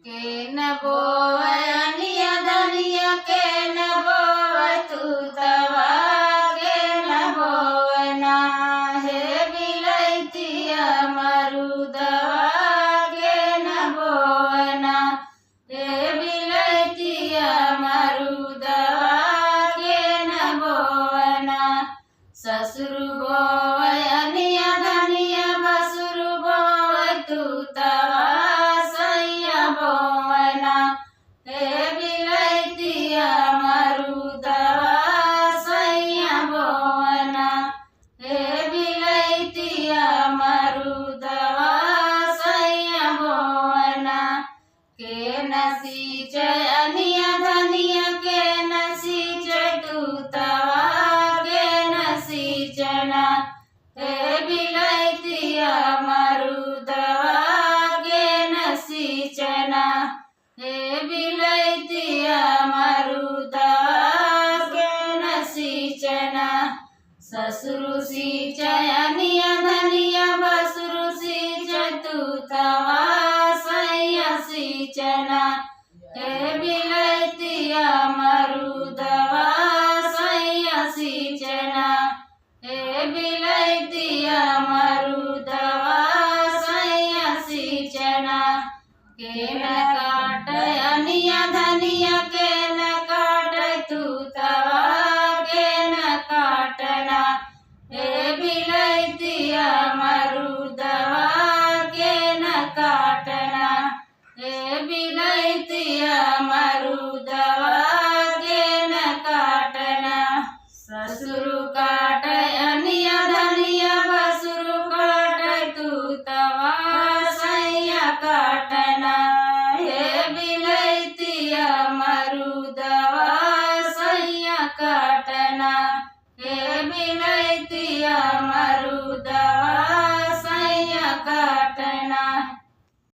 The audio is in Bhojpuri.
के न बोवै अनिया धनिया के न बोवै तूतवा के न बोवना हे बिलैतिया मरुदवा के न बोवना हे बिलैतिया मरुदवा के न बोवना ससुर बोवै अनिया धनिया बसुर बोवै तूतवा सैया बोवना हे बिलैतिया मरुदवा सैया बोवना हे बिलैतिया मरुदवा सैया बोवना के न सींचै अनिया धनिया के न सींचै तूतवा के न सींचना हे बिलैतिया मरुदवा के न सींचना हे बिलैतिया मरुदवा के न सींचना ससुर सींचै अनिया धनिया बसुर सींचै तूतवा सैया सींचना हे बिलैतिया मरुदवा सैया सींचना हे बिलैतिया मरुदवा सैया सींचना के न काटै अनिया धनिया के न काटै तूतवा के न काटना हे बिलैतिया मरुदवा के न काटना हे बिलैतिया मरुदवा के न काटना ससुर काटै अनिया धनिया बसुर काटै तूतवा सैया काटना हे बिलैतिया मरुदवा सैया काटना हे बिलैतिया